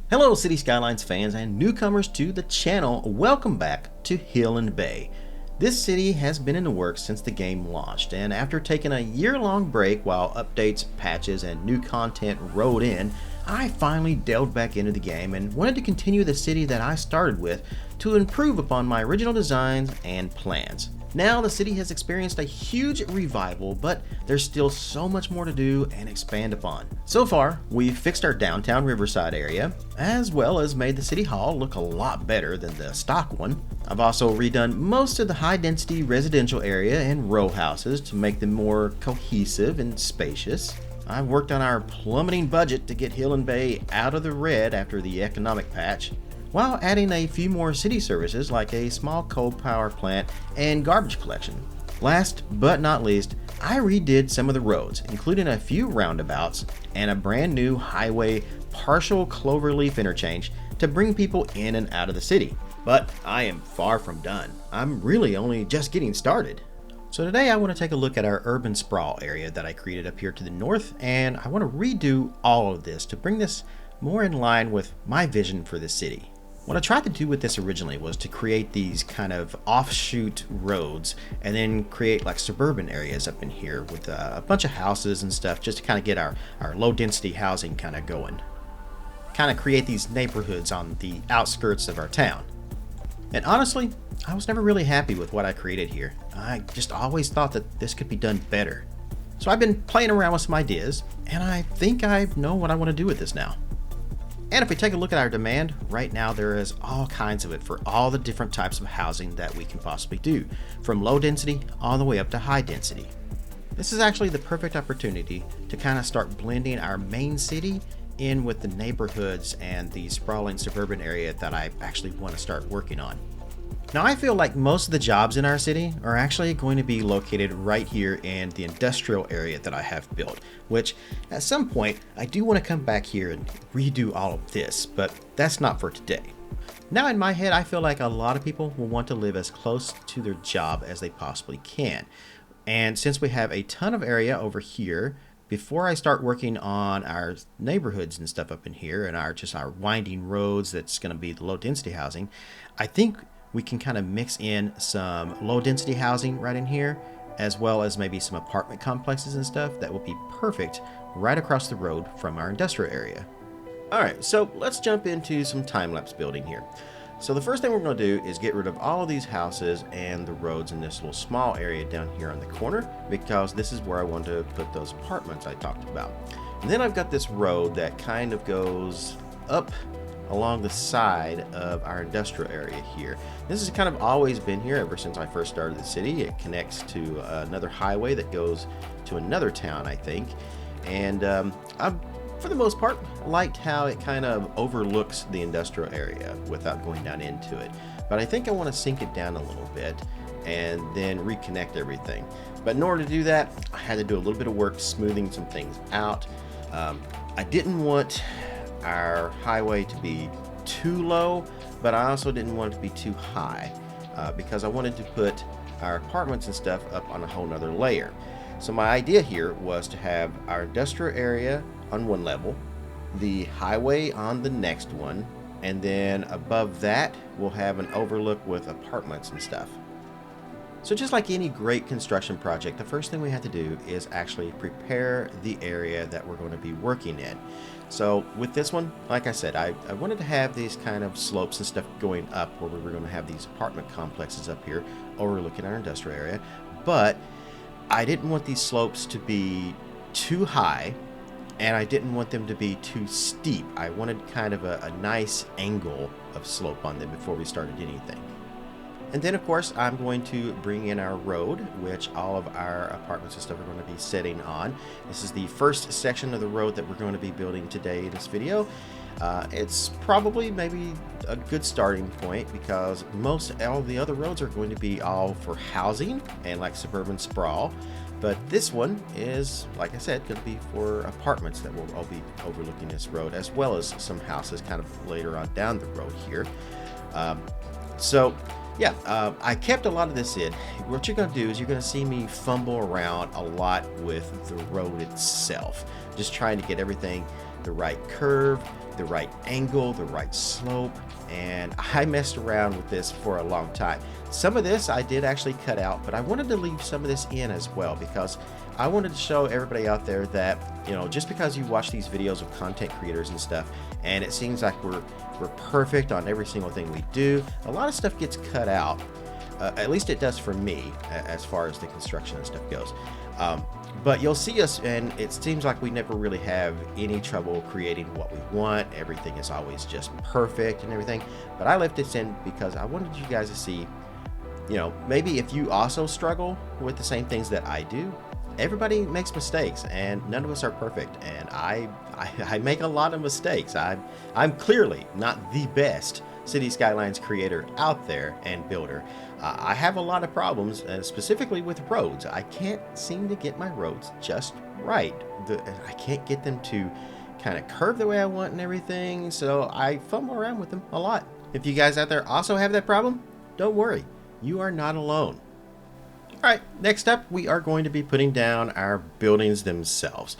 Hello City Skylines fans and newcomers to the channel, welcome back to Hilland Bay. This city has been in the works since the game launched, and after taking a year-long break while updates, patches, and new content rolled in, I finally delved back into the game and wanted to continue the city that I started with to improve upon my original designs and plans. Now the city has experienced a huge revival, but there's still so much more to do and expand upon. So far, we've fixed our downtown Riverside area, as well as made the city hall look a lot better than the stock one. I've also redone most of the high-density residential area and row houses to make them more cohesive and spacious. I've worked on our plummeting budget to get Hilland Bay out of the red after the economic patch, while adding a few more city services like a small coal power plant and garbage collection. Last but not least, I redid some of the roads, including a few roundabouts and a brand new highway partial cloverleaf interchange to bring people in and out of the city. But I am far from done. I'm really only just getting started. So today I want to take a look at our urban sprawl area that I created up here to the north, and I want to redo all of this to bring this more in line with my vision for the city. What I tried to do with this originally was to create these kind of offshoot roads and then create like suburban areas up in here with a bunch of houses and stuff, just to kind of get our low density housing kind of going. Kind of create these neighborhoods on the outskirts of our town. And honestly, I was never really happy with what I created here. I just always thought that this could be done better. So I've been playing around with some ideas, and I think I know what I want to do with this now. And if we take a look at our demand, right now there is all kinds of it for all the different types of housing that we can possibly do, from low density all the way up to high density. This is actually the perfect opportunity to kind of start blending our main city in with the neighborhoods and the sprawling suburban area that I actually want to start working on. Now I feel like most of the jobs in our city are actually going to be located right here in the industrial area that I have built, which at some point I do want to come back here and redo all of this, but that's not for today. Now in my head, I feel like a lot of people will want to live as close to their job as they possibly can. And since we have a ton of area over here, before I start working on our neighborhoods and stuff up in here and our winding roads that's going to be the low density housing, I think we can kind of mix in some low density housing right in here, as well as maybe some apartment complexes and stuff that will be perfect right across the road from our industrial area. Alright, so let's jump into some time-lapse building here. So the first thing we're going to do is get rid of all of these houses and the roads in this little small area down here on the corner, because this is where I want to put those apartments I talked about. And then I've got this road that kind of goes up along the side of our industrial area here. This has kind of always been here ever since I first started the city. It connects to another highway that goes to another town, I think. And I've, for the most part, liked how it kind of overlooks the industrial area without going down into it. But I think I want to sink it down a little bit and then reconnect everything. But in order to do that, I had to do a little bit of work smoothing some things out. I didn't want our highway to be too low, but I also didn't want it to be too high because I wanted to put our apartments and stuff up on a whole nother layer. So my idea here was to have our industrial area on one level, the highway on the next one, and then above that we'll have an overlook with apartments and stuff. So just like any great construction project, the first thing we have to do is actually prepare the area that we're going to be working in. So with this one, like I said, I wanted to have these kind of slopes and stuff going up where we were going to have these apartment complexes up here overlooking our industrial area, but I didn't want these slopes to be too high and I didn't want them to be too steep. I wanted kind of a nice angle of slope on them before we started anything. And then of course I'm going to bring in our road, which all of our apartments and stuff are going to be sitting on. This is the first section of the road that we're going to be building today in this video. It's probably maybe a good starting point because all the other roads are going to be all for housing and like suburban sprawl. But this one is, like I said, going to be for apartments that will all be overlooking this road, as well as some houses kind of later on down the road here. I kept a lot of this in. What you're going to do is you're going to see me fumble around a lot with the road itself, just trying to get everything the right curve, the right angle, the right slope, and I messed around with this for a long time. Some of this I did actually cut out, but I wanted to leave some of this in as well because I wanted to show everybody out there that, you know, just because you watch these videos of content creators and stuff, and it seems like we're perfect on every single thing we do, a lot of stuff gets cut out. At least it does for me, as far as the construction and stuff goes. But you'll see us, and it seems like we never really have any trouble creating what we want. Everything is always just perfect and everything. But I left this in because I wanted you guys to see, you know, maybe if you also struggle with the same things that I do. Everybody makes mistakes, and none of us are perfect. And I make a lot of mistakes. I'm clearly not the best City Skylines creator out there and builder. I have a lot of problems, specifically with roads. I can't seem to get my roads just right. I can't get them to kind of curve the way I want and everything, so I fumble around with them a lot. If you guys out there also have that problem, don't worry. You are not alone. Alright, next up we are going to be putting down our buildings themselves.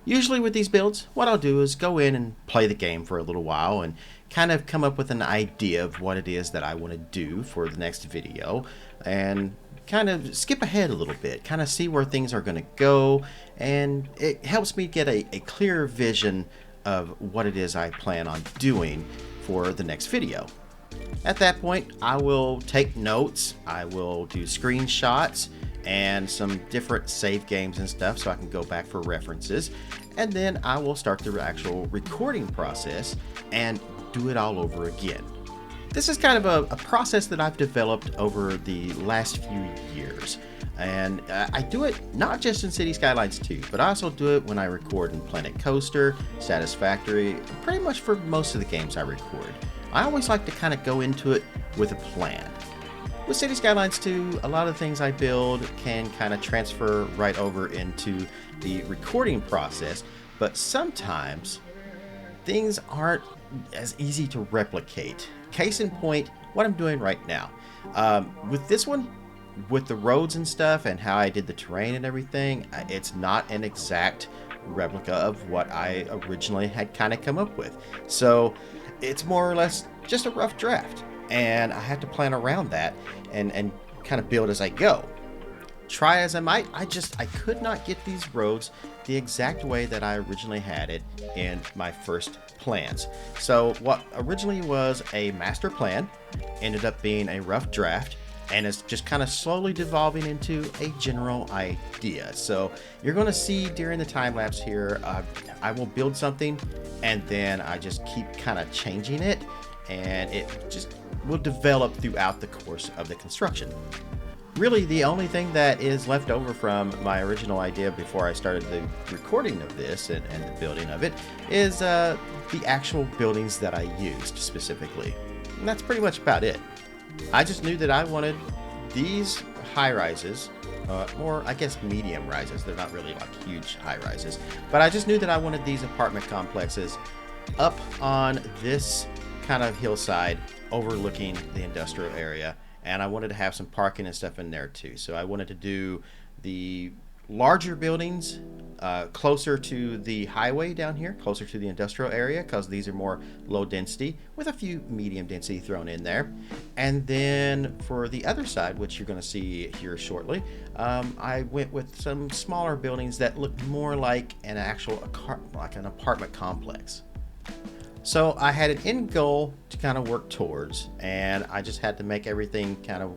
Usually with these builds, what I'll do is go in and play the game for a little while and kind of come up with an idea of what it is that I want to do for the next video, and kind of skip ahead a little bit, kind of see where things are going to go, and it helps me get a clear vision of what it is I plan on doing for the next video. At that point, I will take notes, I will do screenshots and some different save games and stuff so I can go back for references, and then I will start the actual recording process and do it all over again. This is kind of a process that I've developed over the last few years, and I do it not just in City Skylines 2, but I also do it when I record in Planet Coaster, Satisfactory, pretty much for most of the games I record. I always like to kind of go into it with a plan. With City Skylines 2, a lot of the things I build can kind of transfer right over into the recording process, but sometimes things aren't as easy to replicate. Case in point, what I'm doing right now. With this one, with the roads and stuff and how I did the terrain and everything, it's not an exact replica of what I originally had kind of come up with. So it's more or less just a rough draft, and I have to plan around that and kind of build as I go. Try as I might, I could not get these roads the exact way that I originally had it in my first plans. So what originally was a master plan ended up being a rough draft, and it's just kind of slowly devolving into a general idea. So you're going to see during the time lapse here, I will build something and then I just keep kind of changing it, and it just will develop throughout the course of the construction. Really, the only thing that is left over from my original idea before I started the recording of this and the building of it is the actual buildings that I used specifically. And that's pretty much about it. I just knew that I wanted these high-rises, or I guess medium rises. They're not really like huge high-rises. But I just knew that I wanted these apartment complexes up on this kind of hillside overlooking the industrial area. And I wanted to have some parking and stuff in there too. So I wanted to do the larger buildings closer to the highway down here, closer to the industrial area, because these are more low density with a few medium density thrown in there. And then for the other side, which you're going to see here shortly, I went with some smaller buildings that look more like an actual apartment complex. So I had an end goal to kind of work towards, and I just had to make everything kind of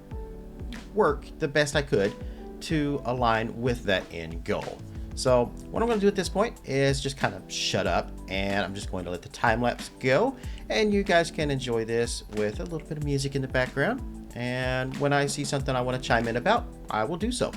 work the best I could to align with that end goal. So what I'm going to do at this point is just kind of shut up, and I'm just going to let the time lapse go, and you guys can enjoy this with a little bit of music in the background. And when I see something I want to chime in about, I will do so.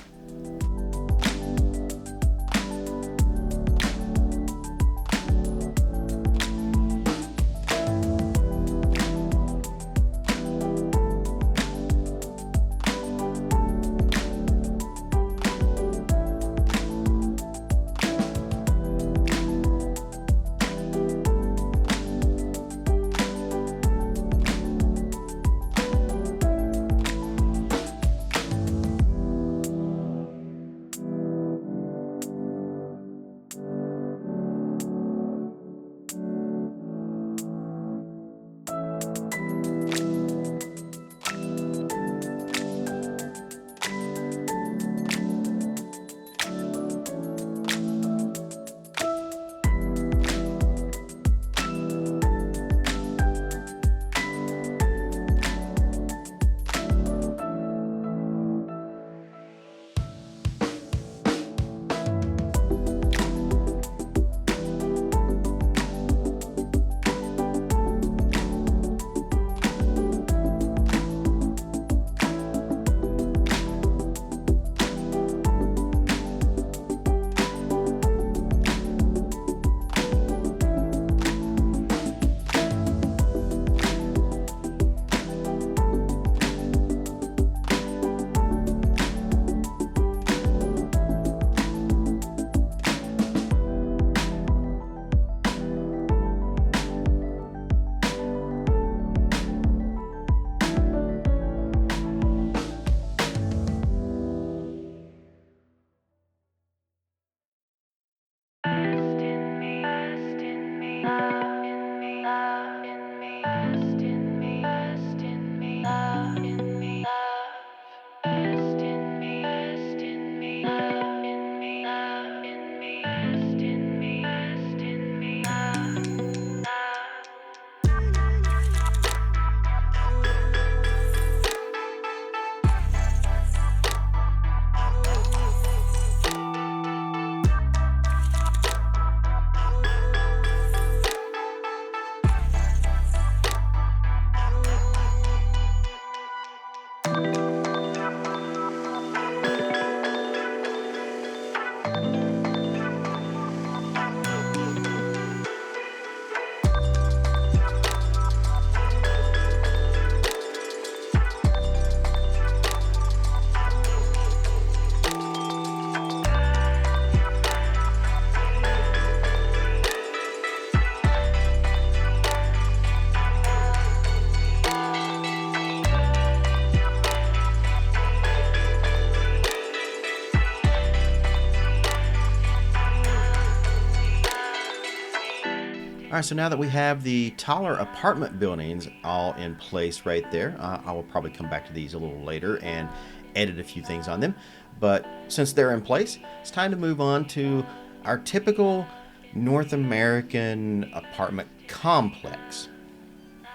All right, so now that we have the taller apartment buildings all in place right there, I will probably come back to these a little later and edit a few things on them. But since they're in place, it's time to move on to our typical North American apartment complex.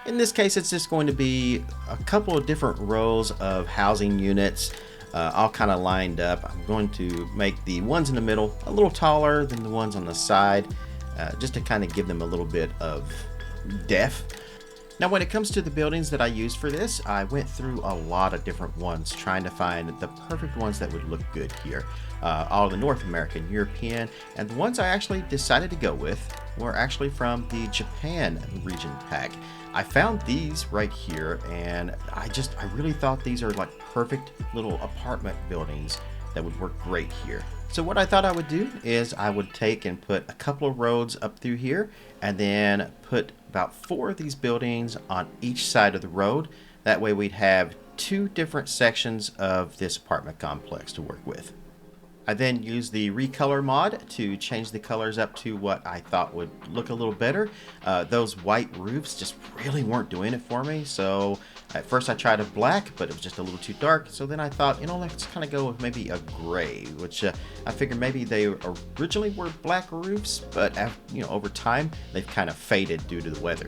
In this case, it's just going to be a couple of different rows of housing units, all kind of lined up. I'm going to make the ones in the middle a little taller than the ones on the side, just to kind of give them a little bit of depth. Now, when it comes to the buildings that I used for this, I went through a lot of different ones trying to find the perfect ones that would look good here. All the North American, European, and the ones I actually decided to go with were actually from the Japan region pack. I found these right here, and I really thought these are like perfect little apartment buildings that would work great here. So what I thought I would do is I would take and put a couple of roads up through here and then put about 4 of these buildings on each side of the road. That way we'd have 2 different sections of this apartment complex to work with. I then used the recolor mod to change the colors up to what I thought would look a little better. Those white roofs just really weren't doing it for me. So at first I tried a black, but it was just a little too dark. So then I thought, let's kind of go with maybe a gray, which I figured maybe they originally were black roofs, but over time they've kind of faded due to the weather.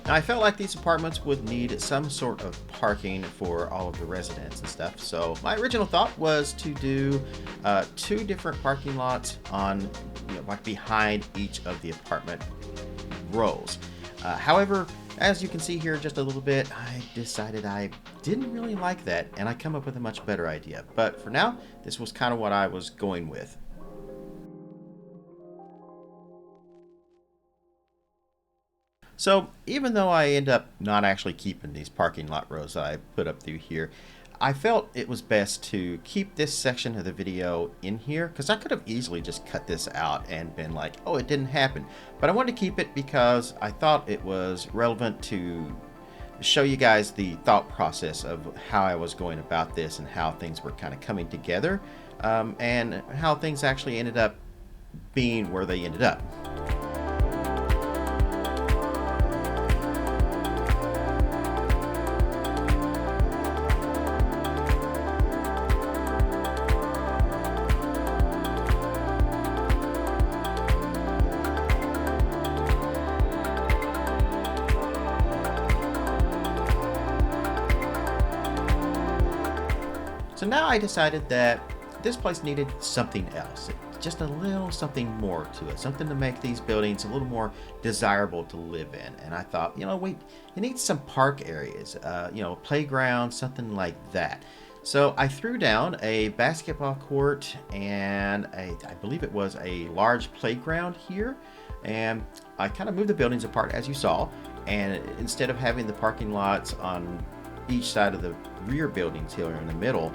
Now, I felt like these apartments would need some sort of parking for all of the residents and stuff. So my original thought was to do 2 different parking lots on, like behind each of the apartment rows. However, as you can see here just a little bit, I decided I didn't really like that, and I come up with a much better idea. But for now, this was kind of what I was going with. So even though I end up not actually keeping these parking lot rows that I put up through here, I felt it was best to keep this section of the video in here, because I could have easily just cut this out and been like, oh, it didn't happen. But I wanted to keep it because I thought it was relevant to show you guys the thought process of how I was going about this and how things were kind of coming together, and how things actually ended up being where they ended up. So now I decided that this place needed something else, just a little something more to it, something to make these buildings a little more desirable to live in. And I thought, it needs some park areas, playground, something like that. So I threw down a basketball court and I believe it was a large playground here. And I kind of moved the buildings apart, as you saw. And instead of having the parking lots on each side of the rear buildings here in the middle,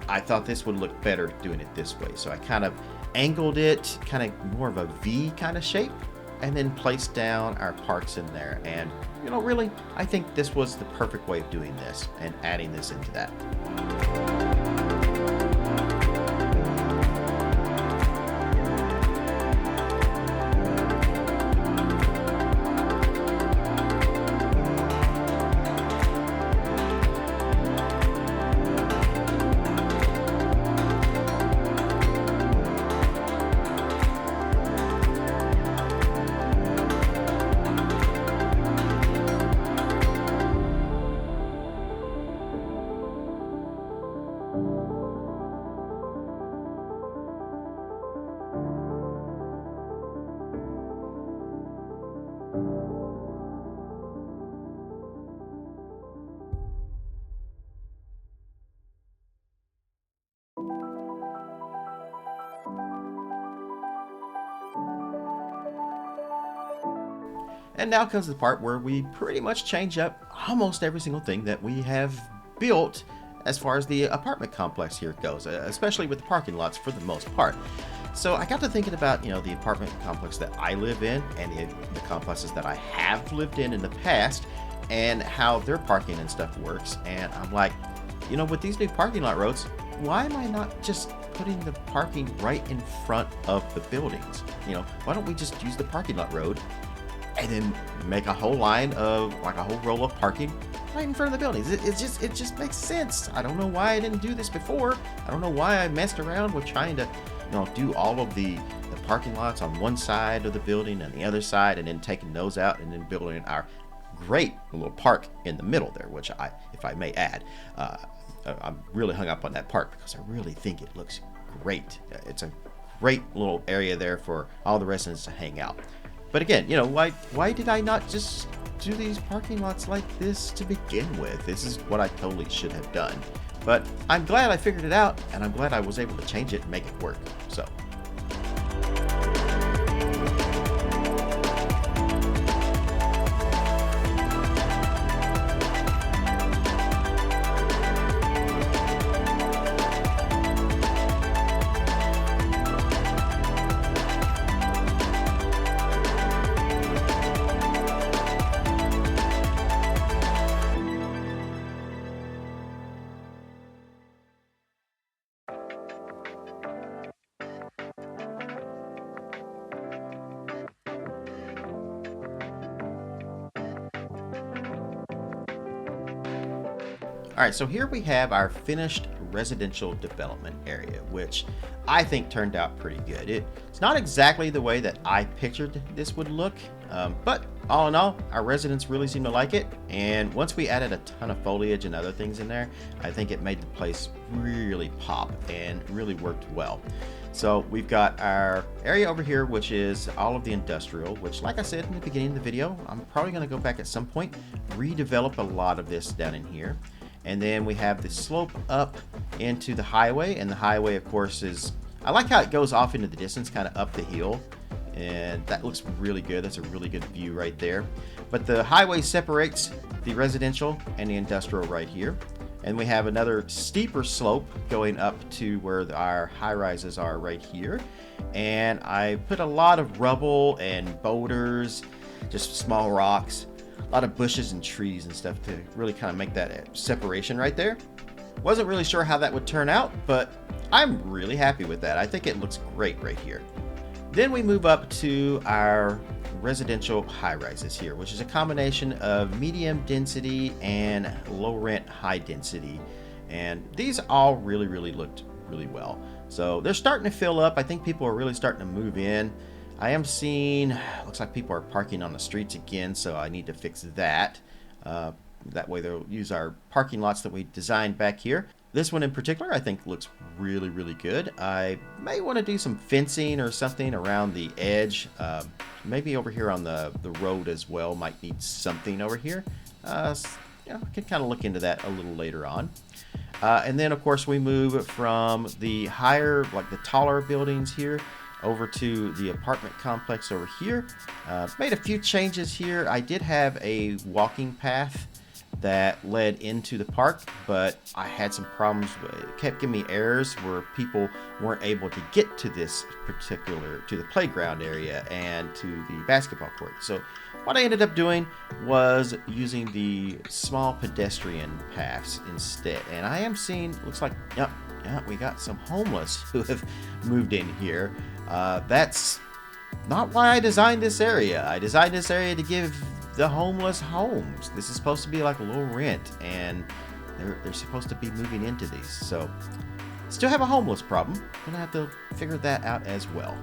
I thought this would look better doing it this way. So I kind of angled it, kind of more of a V kind of shape, and then placed down our parks in there. And, really, I think this was the perfect way of doing this and adding this into that. And now comes the part where we pretty much change up almost every single thing that we have built as far as the apartment complex here goes, especially with the parking lots for the most part. So I got to thinking about, the apartment complex that I live in and the complexes that I have lived in the past and how their parking and stuff works. And I'm like, with these new parking lot roads, why am I not just putting the parking right in front of the buildings? Why don't we just use the parking lot road and then make a whole line of, like a whole row of parking right in front of the buildings? It just makes sense. I don't know why I didn't do this before. I don't know why I messed around with trying to, do all of the parking lots on one side of the building and the other side, and then taking those out and then building our great little park in the middle there, which if I may add, I'm really hung up on that park because I really think it looks great. It's a great little area there for all the residents to hang out. But again, why did I not just do these parking lots like this to begin with? This is what I totally should have done. But I'm glad I figured it out, and I'm glad I was able to change it and make it work. So. Alright, so here we have our finished residential development area, which I think turned out pretty good. It's not exactly the way that I pictured this would look, but all in all, our residents really seem to like it. And once we added a ton of foliage and other things in there, I think it made the place really pop and really worked well. So we've got our area over here, which is all of the industrial, which, like I said in the beginning of the video, I'm probably going to go back at some point, redevelop a lot of this down in here. And then we have the slope up into the highway, and the highway, of course, I like how it goes off into the distance, kind of up the hill, and that looks really good. That's a really good view right there. But the highway separates the residential and the industrial right here, and we have another steeper slope going up to where our high rises are right here. And I put a lot of rubble and boulders, just small rocks, a lot of bushes and trees and stuff to really kind of make that separation right there. Wasn't really sure how that would turn out, but I'm really happy with that. I think it looks great right here. Then we move up to our residential high rises here, which is a combination of medium density and low rent high density. And these all really looked really well. So they're starting to fill up. I think people are really starting to move in. I am seeing, looks like people are parking on the streets again, so I need to fix that. That way they'll use our parking lots that we designed back here. This one in particular I think looks really good. I may want to do some fencing or something around the edge. Maybe over here on the road as well, might need something over here. I can kind of look into that a little later on. And then of course we move from the higher, like the taller buildings here, over to the apartment complex over here. Made a few changes here. I did have a walking path that led into the park, but I had some problems. It kept giving me errors where people weren't able to get to this to the playground area and to the basketball court. So what I ended up doing was using the small pedestrian paths instead. And I am seeing, looks like, yep, we got some homeless who have moved in here. That's not why I designed this area. I designed this area to give the homeless homes. This is supposed to be like low rent, and they're supposed to be moving into these. So still have a homeless problem. Gonna have to figure that out as well.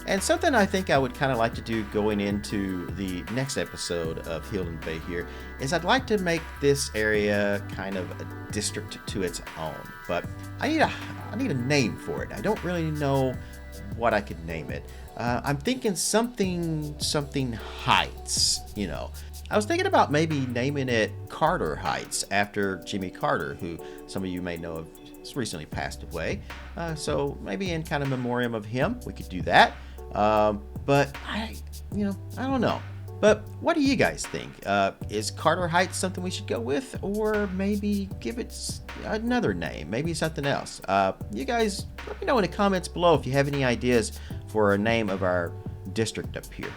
And something I think I would kind of like to do going into the next episode of Hilland Bay here is I'd like to make this area kind of a district to its own. But I need a name for it. I don't really know what I could name it. I'm thinking something Heights, I was thinking about maybe naming it Carter Heights after Jimmy Carter, who some of you may know has recently passed away. So maybe in kind of memoriam of him, we could do that. But I don't know. But what do you guys think? Is Carter Heights something we should go with, or maybe give it another name, maybe something else? You guys let me know in the comments below if you have any ideas for a name of our district up here.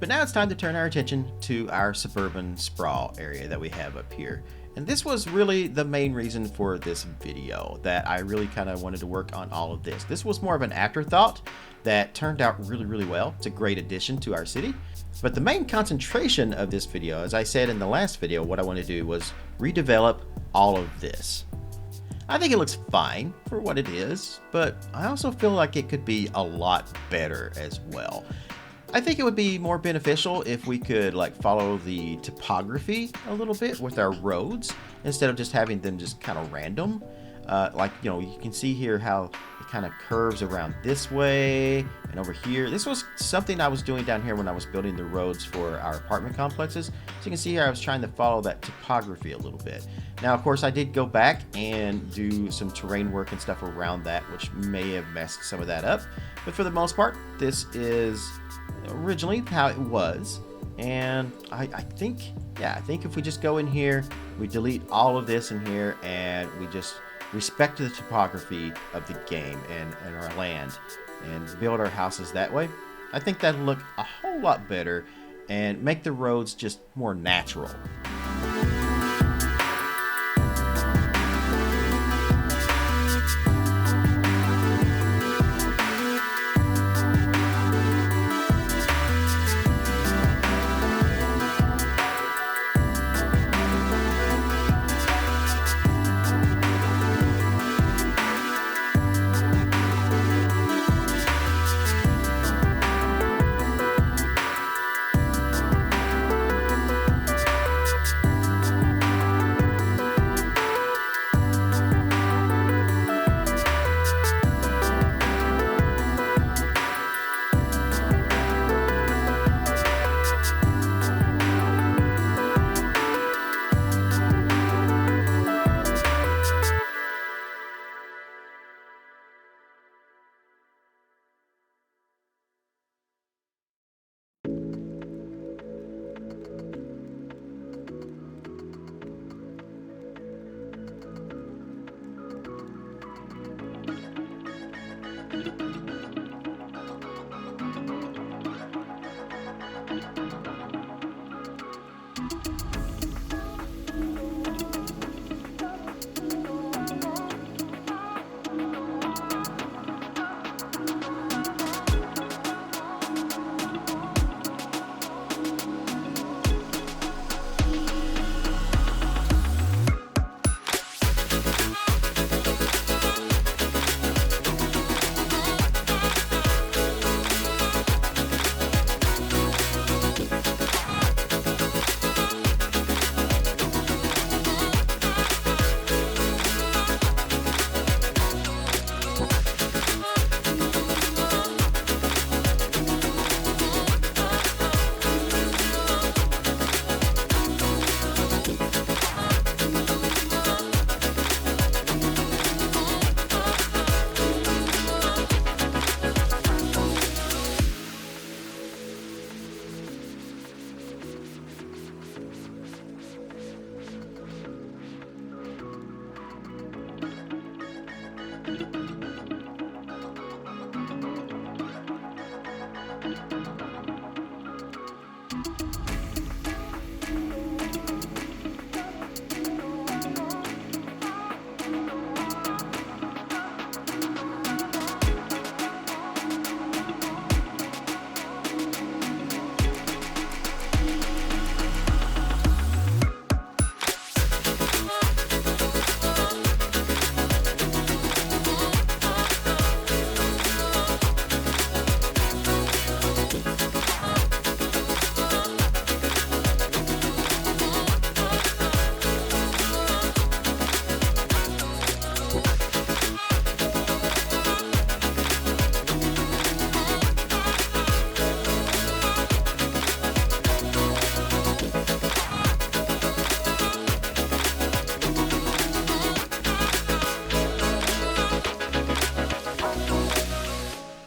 But now it's time to turn our attention to our suburban sprawl area that we have up here. And this was really the main reason for this video, that I really kind of wanted to work on all of this. This was more of an afterthought that turned out really, really well. It's a great addition to our city. But the main concentration of this video, as I said in the last video, what I want to do was redevelop all of this. I think it looks fine for what it is, but I also feel like it could be a lot better as well. I think it would be more beneficial if we could follow the topography a little bit with our roads instead of just having them just kind of random. You can see here how it kind of curves around this way and over here. This was something I was doing down here when I was building the roads for our apartment complexes. So you can see here I was trying to follow that topography a little bit. Now, of course, I did go back and do some terrain work and stuff around that, which may have messed some of that up. But for the most part, this is originally how it was. And I think if we just go in here, we delete all of this in here, and we just respect the topography of the game and our land and build our houses that way, I think that'll look a whole lot better and make the roads just more natural.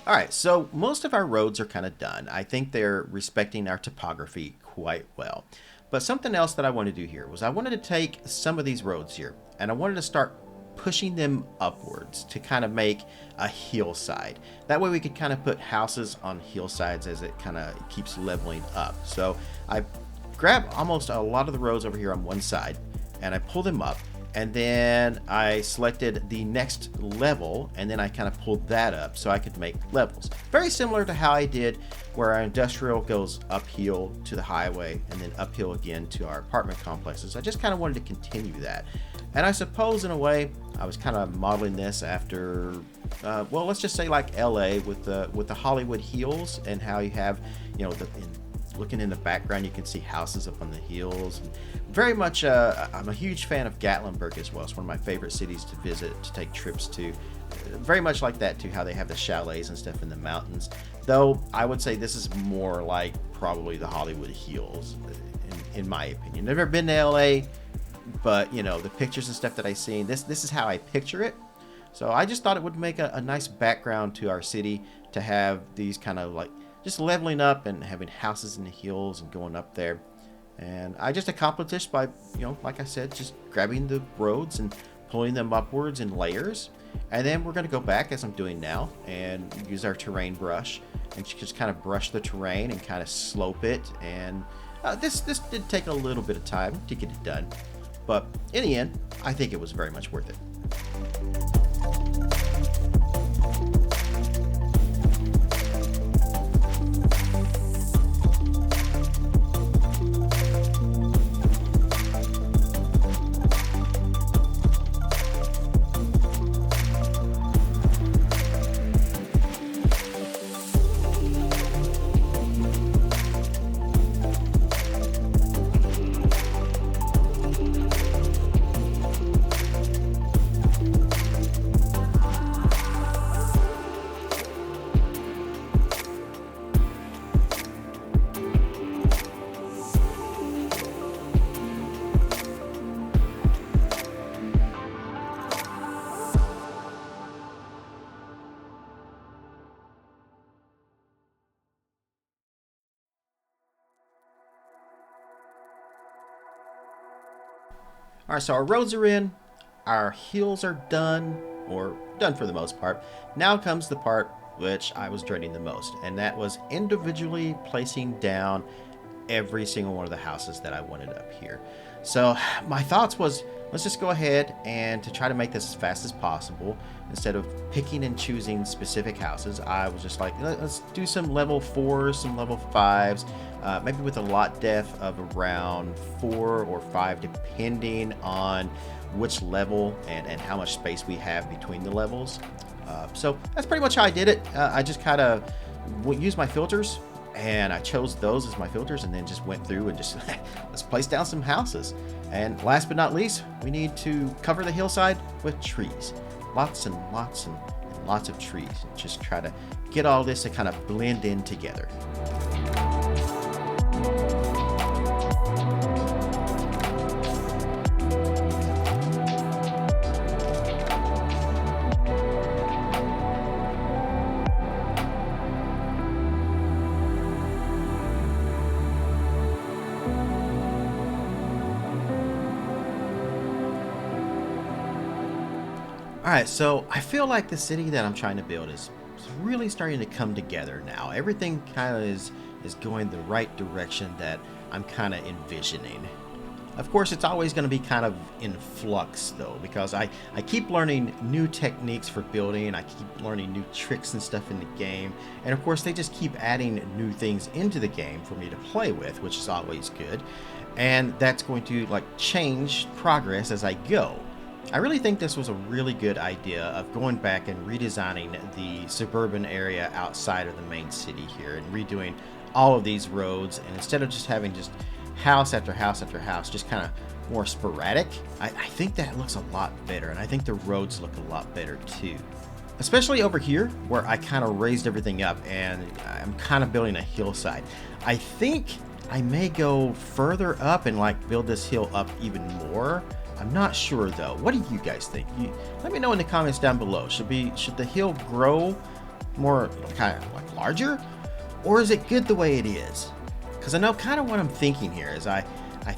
All right, so most of our roads are kind of done. I think they're respecting our topography quite well. But something else that I wanted to do here was I wanted to take some of these roads here and I wanted to start pushing them upwards to kind of make a hillside. That way we could kind of put houses on hillsides as it kind of keeps leveling up. So I grabbed almost a lot of the roads over here on one side and I pulled them up, and then I selected the next level and then I kind of pulled that up so I could make levels. Very similar to how I did where our industrial goes uphill to the highway and then uphill again to our apartment complexes. I just kind of wanted to continue that. And I suppose in a way I was kind of modeling this after, well, let's just say like LA with the Hollywood hills, and how you have, you know, looking in the background, you can see houses up on the hills. And very much, I'm a huge fan of Gatlinburg as well. It's one of my favorite cities to visit, to take trips to. Very much like that too, how they have the chalets and stuff in the mountains. Though I would say this is more like probably the Hollywood hills, in my opinion. Never been to LA, but you know, the pictures and stuff that I seen, this is how I picture it. So I just thought it would make a nice background to our city to have these kind of like just leveling up and having houses in the hills and going up there. And I just accomplished this by, you know, like I said, just grabbing the roads and pulling them upwards in layers. And then we're going to go back, as I'm doing now, and use our terrain brush and just kind of brush the terrain and kind of slope it. And this did take a little bit of time to get it done, but in the end I think it was very much worth it. All right, so our roads are in, our hills are done, or done for the most part. Now comes the part which I was dreading the most, and that was individually placing down every single one of the houses that I wanted up here. So my thoughts was, let's just go ahead and to try to make this as fast as possible, instead of picking and choosing specific houses, I was just like, let's do some level 4s, some level 5s, maybe with a lot depth of around 4 or 5, depending on which level and how much space we have between the levels. So that's pretty much how I did it. I just kind of used my filters, and I chose those as my filters, and then just went through and just let's place down some houses. And last but not least, we need to cover the hillside with trees. Lots and lots and lots of trees. And just try to get all this to kind of blend in together. Alright, so I feel like the city that I'm trying to build is really starting to come together now. Everything kind of is going the right direction that I'm kind of envisioning. Of course, it's always going to be kind of in flux though, because I keep learning new techniques for building, I keep learning new tricks and stuff in the game, and of course they just keep adding new things into the game for me to play with, which is always good. And that's going to like change progress as I go. I really think this was a really good idea of going back and redesigning the suburban area outside of the main city here and redoing all of these roads, and instead of just having just house after house after house, just kind of more sporadic, I think that looks a lot better, and I think the roads look a lot better too. Especially over here where I kind of raised everything up and I'm kind of building a hillside. I think I may go further up and like build this hill up even more. I'm not sure though. What do you guys think? Let me know in the comments down below. Should the hill grow more kind of like larger? Or is it good the way it is? Because I know kind of what I'm thinking here is I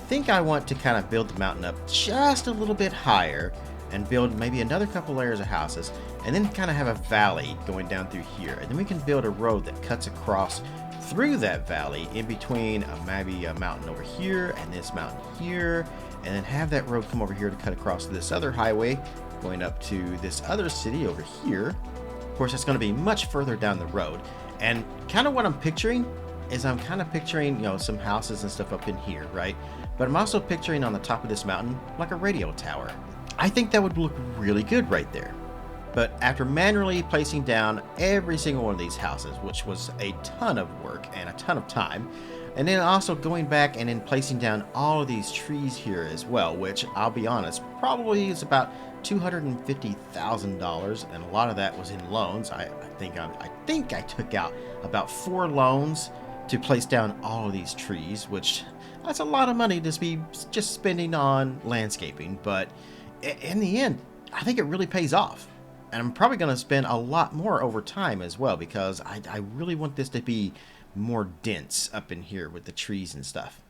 think I want to kind of build the mountain up just a little bit higher and build maybe another couple layers of houses, and then kind of have a valley going down through here. And then we can build a road that cuts across through that valley in between maybe a mountain over here and this mountain here, and then have that road come over here to cut across this other highway going up to this other city over here. Of course, it's going to be much further down the road. And kind of what I'm picturing is I'm kind of picturing, you know, some houses and stuff up in here, right? But I'm also picturing on the top of this mountain like a radio tower. I think that would look really good right there. But after manually placing down every single one of these houses, which was a ton of work and a ton of time, and then also going back and then placing down all of these trees here as well, which I'll be honest, probably is about $250,000, and a lot of that was in loans. I think I took out about 4 loans to place down all of these trees, which that's a lot of money to be just spending on landscaping. But in the end, I think it really pays off. And I'm probably going to spend a lot more over time as well, because I really want this to be more dense up in here with the trees and stuff.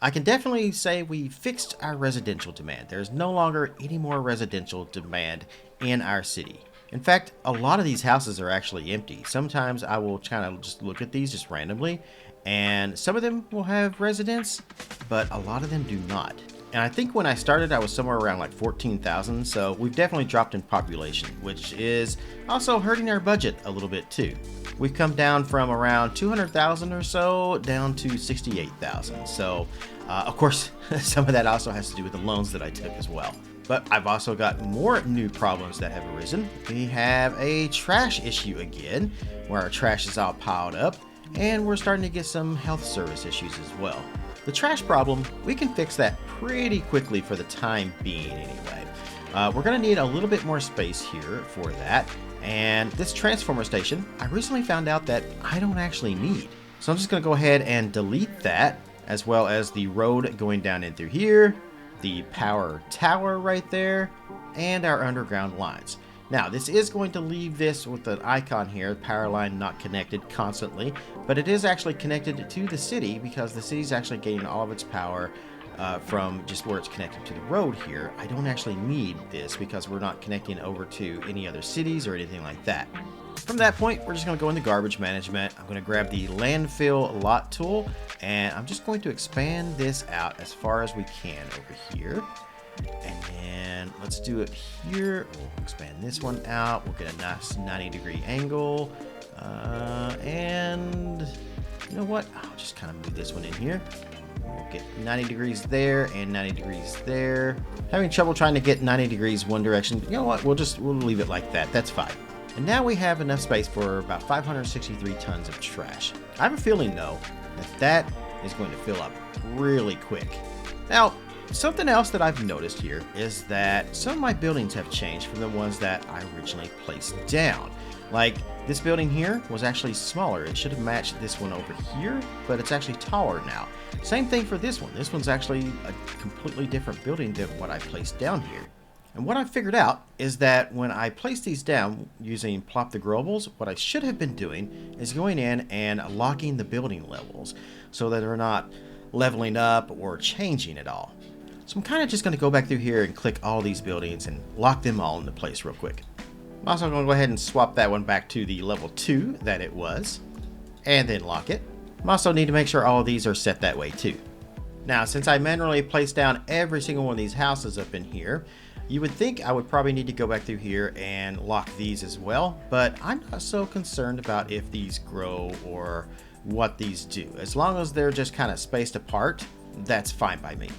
I can definitely say we fixed our residential demand. There's no longer any more residential demand in our city. In fact, a lot of these houses are actually empty. Sometimes I will kind of just look at these just randomly, and some of them will have residents, but a lot of them do not. And I think when I started, I was somewhere around like 14,000, so we've definitely dropped in population, which is also hurting our budget a little bit too. We've come down from around 200,000 or so down to 68,000. So, of course, some of that also has to do with the loans that I took as well. But I've also got more new problems that have arisen. We have a trash issue again, where our trash is all piled up, and we're starting to get some health service issues as well. The trash problem, we can fix that pretty quickly for the time being anyway. We're going to need a little bit more space here for that. And this transformer station, I recently found out that I don't actually need. So I'm just going to go ahead and delete that, as well as the road going down in through here, the power tower right there, and our underground lines. Now, this is going to leave this with an icon here, power line not connected constantly, but it is actually connected to the city because the city's actually getting all of its power from just where it's connected to the road here. I don't actually need this because we're not connecting over to any other cities or anything like that. From that point, we're just going to go into garbage management. I'm going to grab the landfill lot tool, and I'm just going to expand this out as far as we can over here. And then let's do it here. We'll expand this one out. We'll get a nice 90-degree angle. And you know what? I'll just kind of move this one in here. We'll get 90 degrees there and 90 degrees there. Having trouble trying to get 90 degrees one direction. You know what? We'll leave it like that. That's fine. And now we have enough space for about 563 tons of trash. I have a feeling though that is going to fill up really quick. Now, something else that I've noticed here is that some of my buildings have changed from the ones that I originally placed down. Like this building here was actually smaller. It should have matched this one over here, but it's actually taller now. Same thing for this one. This one's actually a completely different building than what I placed down here. And what I figured out is that when I place these down using Plop the Globals, what I should have been doing is going in and locking the building levels so that they're not leveling up or changing at all. So I'm kind of just going to go back through here and click all these buildings and lock them all into place real quick. I'm also going to go ahead and swap that one back to the level 2 that it was, and then lock it. I also need to make sure all of these are set that way too. Now, since I manually placed down every single one of these houses up in here, you would think I would probably need to go back through here and lock these as well, but I'm not so concerned about if these grow or what these do. As long as they're just kind of spaced apart, that's fine by me.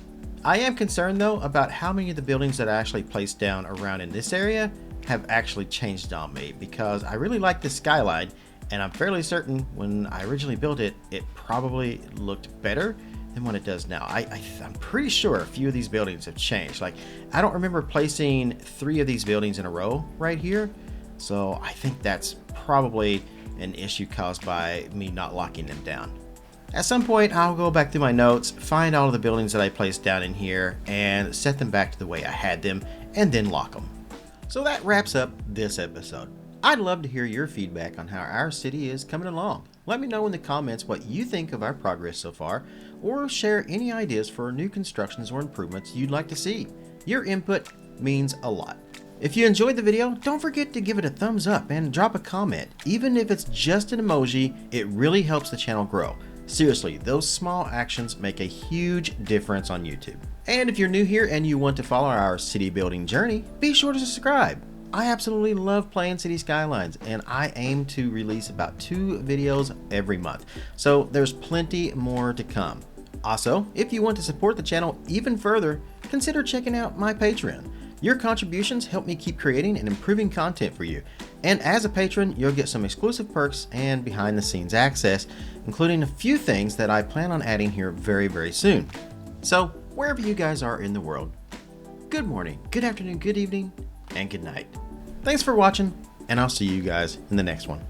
I am concerned though about how many of the buildings that I actually placed down around in this area have actually changed on me, because I really like this skyline, and I'm fairly certain when I originally built it, it probably looked better than what it does now. I'm pretty sure a few of these buildings have changed. Like, I don't remember placing 3 of these buildings in a row right here, so I think that's probably an issue caused by me not locking them down. At some point, I'll go back through my notes, find all of the buildings that I placed down in here, and set them back to the way I had them, and then lock them. So that wraps up this episode. I'd love to hear your feedback on how our city is coming along. Let me know in the comments what you think of our progress so far, or share any ideas for new constructions or improvements you'd like to see. Your input means a lot. If you enjoyed the video, don't forget to give it a thumbs up and drop a comment. Even if it's just an emoji, it really helps the channel grow. Seriously, those small actions make a huge difference on YouTube. And if you're new here and you want to follow our city building journey, be sure to subscribe. I absolutely love playing City Skylines, and I aim to release about 2 videos every month. So there's plenty more to come. Also, if you want to support the channel even further, consider checking out my Patreon. Your contributions help me keep creating and improving content for you. And as a patron, you'll get some exclusive perks and behind the scenes access, including a few things that I plan on adding here very, very soon. So wherever you guys are in the world, good morning, good afternoon, good evening, and good night. Thanks for watching, and I'll see you guys in the next one.